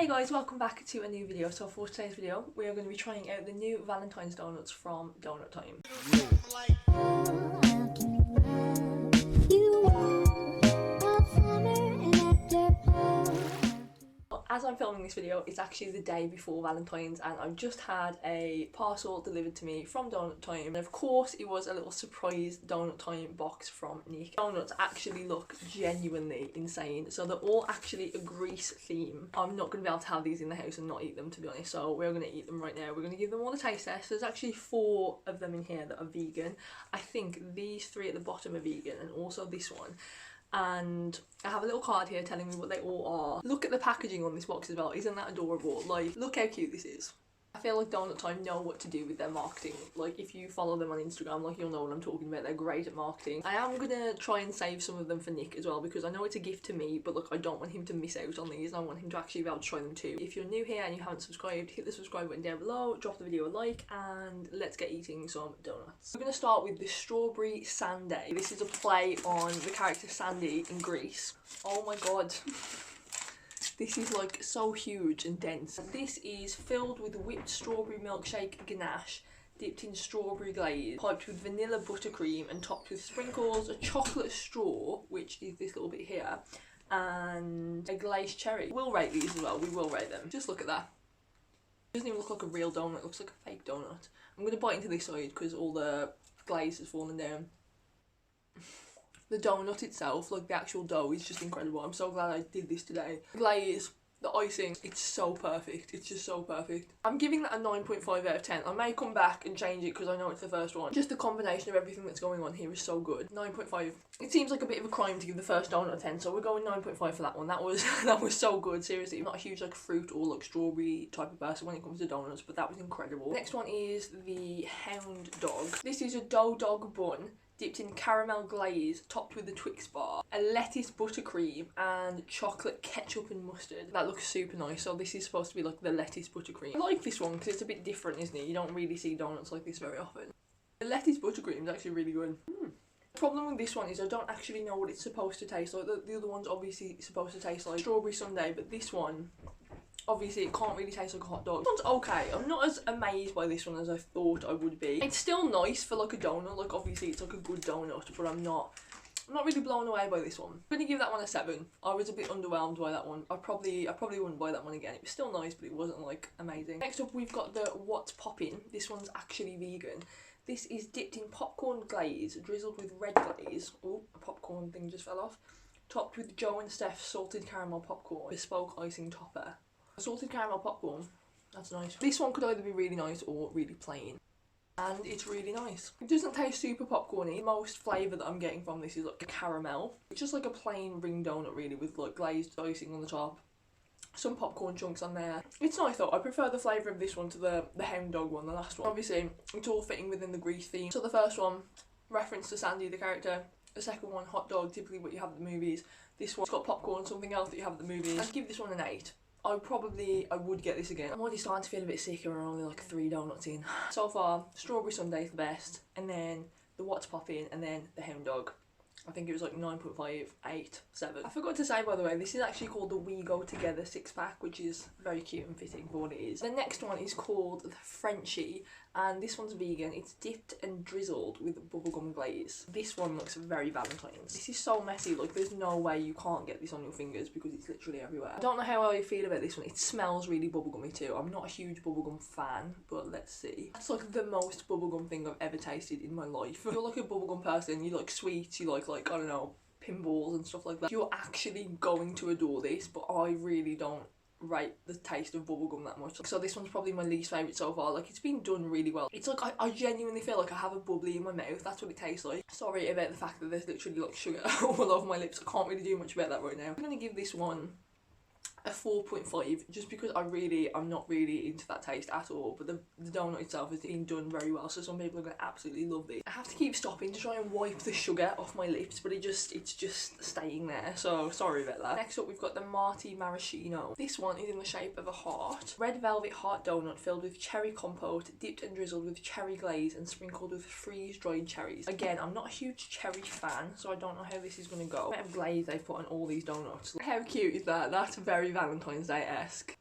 guys, welcome back to a new video. So for today's video, we are going to be trying out the new Valentine's donuts from Doughnut Time. As I'm filming this video, it's actually the day before Valentine's and I've just had a parcel delivered to me from Doughnut Time. And of course it was a little surprise Doughnut Time box from Nick. Donuts actually look genuinely insane. So they're all actually a Greece theme. I'm not going to be able to have these in the house and not eat them, to be honest. So we're going to eat them right now. We're going to give them all a taste test. There's actually 4 of them in here that are vegan. I think these 3 at the bottom are vegan and also this one. And I have a little card here telling me what they all are. Look at the packaging on this box as well. Isn't that adorable? Like, look how cute this is. I feel like Doughnut Time know what to do with their marketing. Like, if you follow them on Instagram, like, you'll know what I'm talking about. They're great at marketing. I am gonna try and save some of them for Nick as well, because I know it's a gift to me, but look, I don't want him to miss out on these. I want him to actually be able to try them too. If you're new here and you haven't subscribed, hit the subscribe button down below, drop the video a like, and let's get eating some donuts. We're gonna start with the strawberry sundae. This is a play on the character Sandy in Greece. Oh my god. This is like so huge and dense. This is filled with whipped strawberry milkshake ganache, dipped in strawberry glaze, piped with vanilla buttercream and topped with sprinkles, a chocolate straw, which is this little bit here, and a glazed cherry. We'll rate these as well, we will rate them. Just look at that. It doesn't even look like a real donut, it looks like a fake donut. I'm going to bite into this side because all the glaze has fallen down. The donut itself, like the actual dough, is just incredible. I'm so glad I did this today. The glaze, the icing, it's so perfect. It's just so perfect. I'm giving that a 9.5 out of 10. I may come back and change it because I know it's the first one. Just the combination of everything that's going on here is so good. 9.5. It seems like a bit of a crime to give the first donut a 10, so we're going 9.5 for that one. That was so good, seriously. I'm not a huge like fruit or like strawberry type of person when it comes to donuts, but that was incredible. Next one is the Hound Dog. This is a dough dog bun dipped in caramel glaze, topped with a Twix bar, a lettuce buttercream, and chocolate ketchup and mustard. That looks super nice. So this is supposed to be like the lettuce buttercream. I like this one because it's a bit different, isn't it? You don't really see donuts like this very often. The lettuce buttercream is actually really good. The problem with this one is I don't actually know what it's supposed to taste like. The other one's obviously supposed to taste like strawberry sundae, but this one, obviously it can't really taste like a hot dog. This one's okay. I'm not as amazed by this one as I thought I would be. It's still nice for like a donut, like obviously it's like a good donut, but I'm not really blown away by this one. I'm gonna give that one a 7. I was a bit underwhelmed by that one. I probably wouldn't buy that one again. It was still nice, but it wasn't like amazing. Next up we've got the What's Poppin'. This one's actually vegan. This is dipped in popcorn glaze, drizzled with red glaze. Oh, a popcorn thing just fell off. Topped with Joe and Steph's salted caramel popcorn, bespoke icing topper. Salted caramel popcorn, that's nice. This one could either be really nice or really plain. And it's really nice. It doesn't taste super popcorny. Most flavour that I'm getting from this is like caramel. It's just like a plain ring donut really with like glazed icing on the top. Some popcorn chunks on there. It's nice though. I prefer the flavour of this one to the Hound Dog one, the last one. Obviously, it's all fitting within the Greece theme. So the first one, reference to Sandy the character. The second one, hot dog, typically what you have at the movies. This one's got popcorn, something else that you have at the movies. I'd give this one an 8. I would get this again. I'm already starting to feel a bit sick and we're only like 3 donuts in. So far, strawberry sundae is the best, and then the What's Poppin', and then the Hound Dog. I think it was like 9.5, 8, 7. I forgot to say, by the way, this is actually called the We Go Together 6-pack, which is very cute and fitting for what it is. The next one is called the Frenchie, and this one's vegan. It's dipped and drizzled with bubblegum glaze. This one looks very Valentines. This is so messy, like there's no way you can't get this on your fingers because it's literally everywhere. I don't know how I feel about this one. It smells really bubblegummy too. I'm not a huge bubblegum fan, but let's see. That's like the most bubblegum thing I've ever tasted in my life. If you're like a bubblegum person, you like sweets, you like I don't know, pinballs and stuff like that, you're actually going to adore this, but I really don't rate the taste of bubblegum that much. So this one's probably my least favourite so far. Like, it's been done really well. It's like I genuinely feel like I have a bubbly in my mouth. That's what it tastes like. Sorry about the fact that there's literally like sugar all over my lips. I can't really do much about that right now. I'm gonna give this one a 4.5 just because I'm not really into that taste at all, but the donut itself has been done very well, so some people are going to absolutely love this. I have to keep stopping to try and wipe the sugar off my lips, but it's just staying there, so sorry about that. Next up we've got the Marti Maraschino. This one is in the shape of a heart. Red velvet heart donut filled with cherry compote, dipped and drizzled with cherry glaze and sprinkled with freeze-dried cherries. Again, I'm not a huge cherry fan, so I don't know how this is going to go. The amount of glaze they've put on all these donuts. How cute is that? That's very Valentine's Day-esque.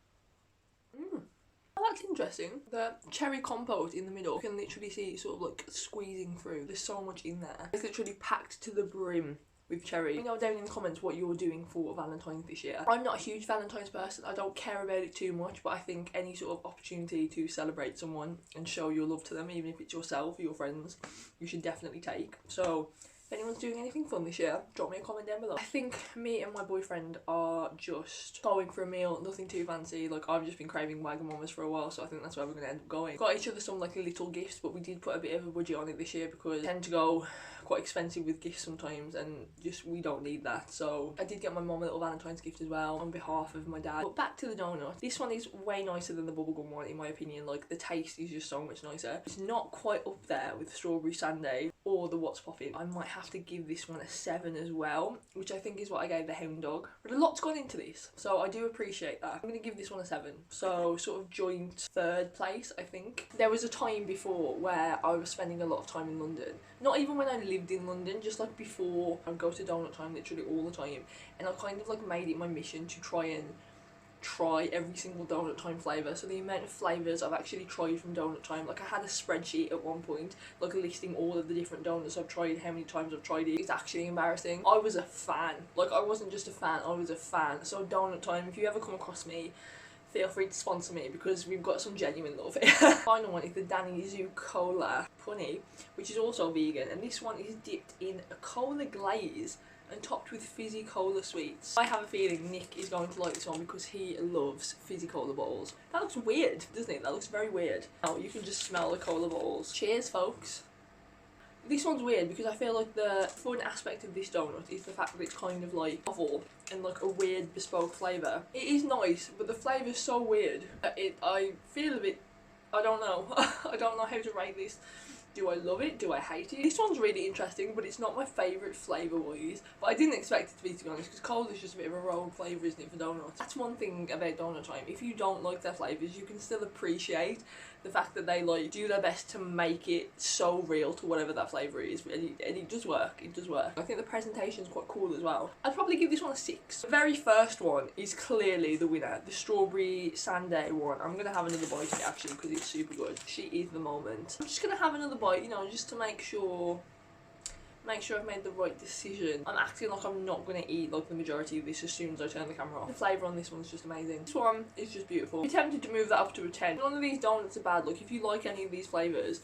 That's interesting. The cherry compote in the middle, you can literally see it sort of like squeezing through. There's so much in there. It's literally packed to the brim with cherry. Let me know down in the comments what you're doing for Valentine's this year. I'm not a huge Valentine's person. I don't care about it too much, but I think any sort of opportunity to celebrate someone and show your love to them, even if it's yourself or your friends, you should definitely take. So if anyone's doing anything fun this year, drop me a comment down below. I think me and my boyfriend are just going for a meal, nothing too fancy. Like, I've just been craving Wagamamas for a while, so I think that's where we're going to end up going. Got each other some like little gifts, but we did put a bit of a budget on it this year because we tend to go quite expensive with gifts sometimes, and just we don't need that. So I did get my mum a little Valentine's gift as well on behalf of my dad. But back to the donut. This one is way nicer than the bubblegum one in my opinion. Like, the taste is just so much nicer. It's not quite up there with strawberry sundae or the what's poppin'. I might have to give this one a 7 as well, which I think is what I gave the hound dog. But a lot's gone into this, so I do appreciate that. I'm gonna give this one a 7. So sort of joint 3rd place, I think. There was a time before where I was spending a lot of time in London. Not even when I lived in London, just like before. I'd go to Doughnut time literally all the time, and I kind of like made it my mission to try every single Doughnut time flavour. So the amount of flavours I've actually tried from Doughnut time, like I had a spreadsheet at one point, like listing all of the different donuts I've tried, how many times I've tried it. It's actually embarrassing. I was a fan. Like, I wasn't just a fan, I was a fan. So Doughnut time, if you ever come across me, feel free to sponsor me because we've got some genuine love here. Final one is the Danny Cola Punny, which is also vegan, and this one is dipped in a cola glaze and topped with fizzy cola sweets. I have a feeling Nick is going to like this one because he loves fizzy cola balls. That looks weird, doesn't it? That looks very weird. Now you can just smell the cola balls. Cheers, folks. This one's weird because I feel like the fun aspect of this donut is the fact that it's kind of like novel and like a weird bespoke flavour. It is nice, but the flavour's so weird. I feel a bit, I don't know. I don't know how to rate this. Do I love it? Do I hate it? This one's really interesting, but it's not my favourite flavour-wise. But I didn't expect it to be honest, because cola is just a bit of a rogue flavour, isn't it, for donuts? That's one thing about Doughnut time. If you don't like their flavours, you can still appreciate the fact that they like do their best to make it so real to whatever that flavour is, and it does work. It does work. I think the presentation is quite cool as well. I'd probably give this one a 6. The very first one is clearly the winner, the strawberry sundae one. I'm gonna have another bite of it actually because it's super good. She is the moment. I'm just gonna have another bite, you know, just to make sure I've made the right decision. I'm acting like I'm not going to eat like the majority of this as soon as I turn the camera off. The flavour on this one's just amazing. This one is just beautiful. I'm tempted to move that up to a 10. None of these donuts are bad. Like, if you like any of these flavours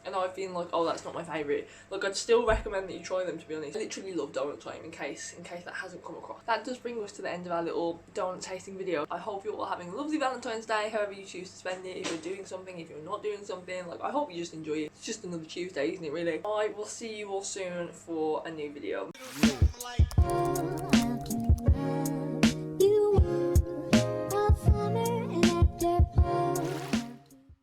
and I've been like, oh, that's not my favourite, like, I'd still recommend that you try them, to be honest. I literally love Doughnut time, in case that hasn't come across. That does bring us to the end of our little donut tasting video. I hope you're all having a lovely Valentine's Day, however you choose to spend it. If you're doing something, if you're not doing something, like, I hope you just enjoy it. It's just another Tuesday, isn't it, really? I will see you all soon for a new video.